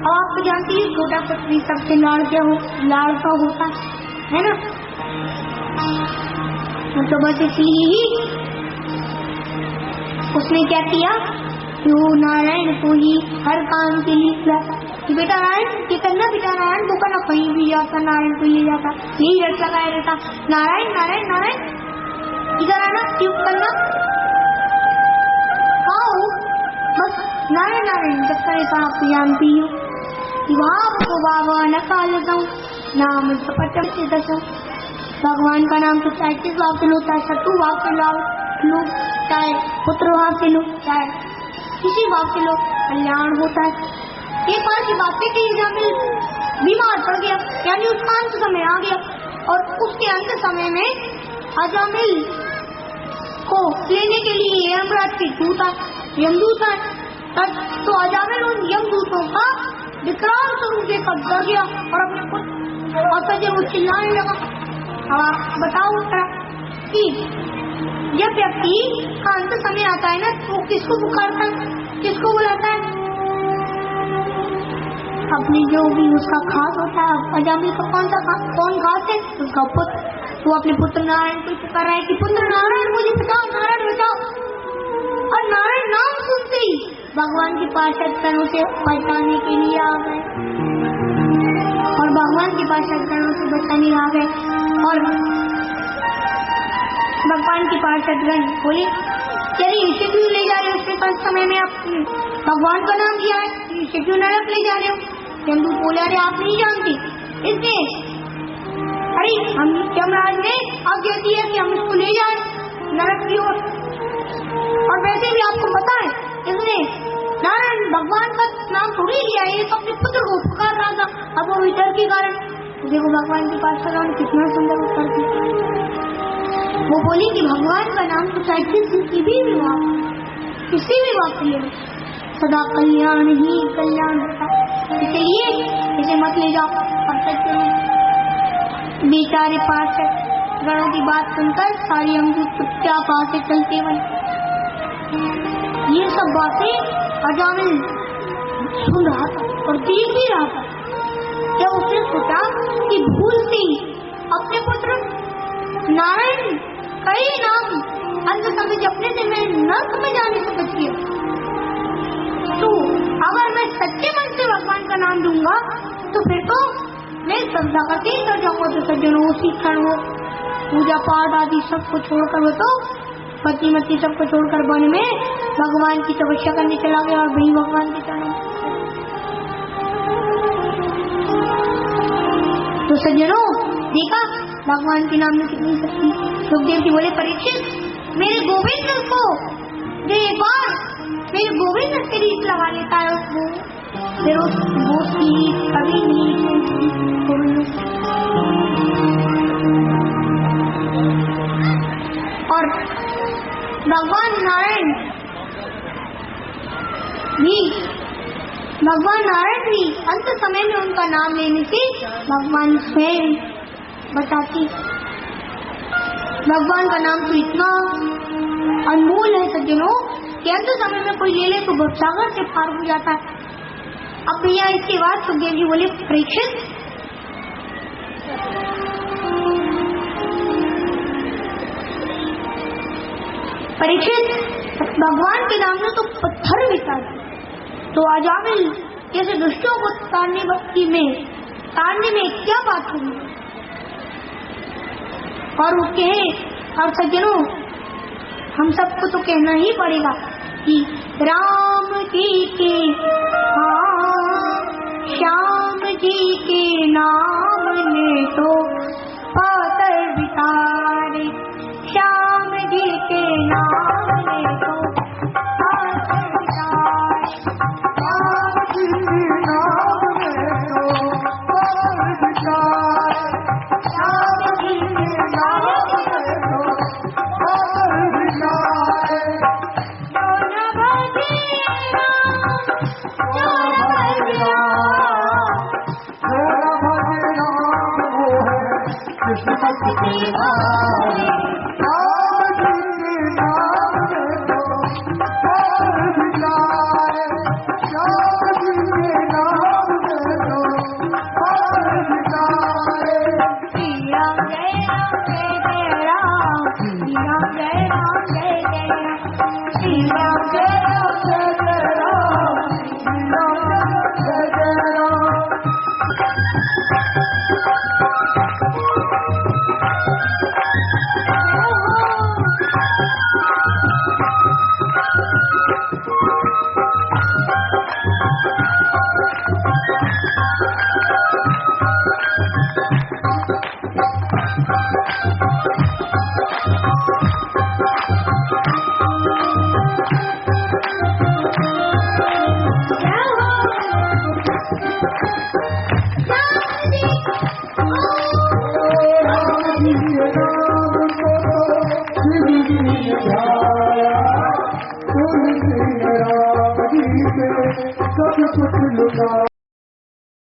अब आप तो जानती है छोटा पुत्री सबसे लाड़का होता है ना। तो बस इसलिए ही उसने क्या किया, वो नारायण को ही हर काम के लिए बुलाता कि बेटा नारायण ये करना, बेटा नारायण वो करना, कहीं भी जाता नारायण को ले जाता, यही रट लगाया रहता, नारायण नारायण नारायण इधर आना, क्यों करना, आओ बस नारायण नारायण जब करे तो आप जानती हो कि को बाबा न कालता हूँ नाम सपटम से दसों। भगवान का नाम तो चाहे किस भाव से लो, चाहे शत्रु भाव से लो, चाहे पुत्र भाव से लो, चाहे किसी भाव से लो, कल्याण होता है। एक बार की बात है कि अजामिल बीमार पड़ गया, यानी उसका अंत समय आ गया, और उसके अंत समय में अजामिल को लेने के लिए यमराज के दूत यमदूत है, तो अजामिल उन यमदूतों का विकराल स्वरूप देखकर डर गया और अपने पुत्र और फिर वो चिल्लाने लगा। बताओ कि जब व्यक्ति का अंत समय आता है ना तो किसको पुकारता है, किसको बुलाता है, अपने जो भी उसका खास होता है। अजामिल का कौन खास है, उसका पुत्र। वो अपने पुत्र नारायण को पुकार रहा है कि पुत्र नारायण मुझे बचाओ, नारायण बचाओ, और नारायण नाम सुनते ही भगवान के पार्षद गण उसे बचाने के लिए आ गए, और भगवान के पार्षद गण उसे बचाने आ गए, और भगवान के पार्षद गण बोले चलिए इसे क्यों ले जा रहे हो, उसके पास समय में आप भगवान का नाम दिया है, इसे क्यों नरक ले जा रहे हो। यमदूत बोले अरे आप नहीं जानती, इसलिए अरे हम यमराज ने आज्ञा दी है कि हम इसको ले जाए नरक की ओर, और वैसे भी आपको पता है इसने नारायण भगवान का नाम थोड़ी लिया है, ये तो अपने पुत्र को पुकार रहा था, अब वो डर के कारण। देखो भगवान के पास कितना सुंदर उत्तर दिया। वो बोली कि भगवान का नाम तो चाहे किसी भी बात, किसी भी बात के लिए सदा कल्याण ही कल्याण होता, इसलिए इसे मत ले जाओ। बेचारे पार्षद गणों की बात सुनकर सारी यमदूत चुपचाप से चलते बने। ये सब बातें अजामिल सुन रहा था और देख भी रहा था। जब उसने सोचा कि भूल से ही अपने पुत्र नारायण कई नाम अंत समय जपने से मैं नर्क में जाने से बच गया, तो अगर मैं सच्चे मन से भगवान का नाम दूंगा तो फिर तो मैं श्रद्धा करके ही कर जाऊंगा। तो सज्जनों उसी क्षण वो पूजा पाठ आदि सबको छोड़कर, वो तो पति मती सबको छोड़कर वन में भगवान की तपस्या करने चला गया, और वही भगवान के चरण। तो सज्जनों देखा भगवान के नाम में कितनी शक्ति। सुखदेव जी बोले परीक्षित मेरे गोविंद को जो एक बार मेरे गोविंद से रीत लगा लेता है उसको, फिर वो कभी नहीं। और भगवान नारायण भी अंत समय में उनका नाम लेने से भगवान स्वयं बताती। भगवान का नाम तो इतना अनमोल है सज्जनों कि अंत समय में कोई ले ले तो भवसागर से पार हो जाता है। अब भैया इसके बाद सुखदेव जी बोले परीक्षित भगवान के नाम में तो पत्थर भी ताड़ते, तो अजामिल जैसे दुष्टों को ताड़ने में क्या बात होगी। और वो कहे, और सज्जनों हम सबको तो कहना ही पड़ेगा कि राम जी के श्याम जी के नाम ने तो पातर बितारे, श्याम जी के नाम ने तो पातर बितारे, श्याम जी के नाम ने तो पातर बितारे, श्याम जी के नाम ने तो पातर बितारे। जो न भजे राम को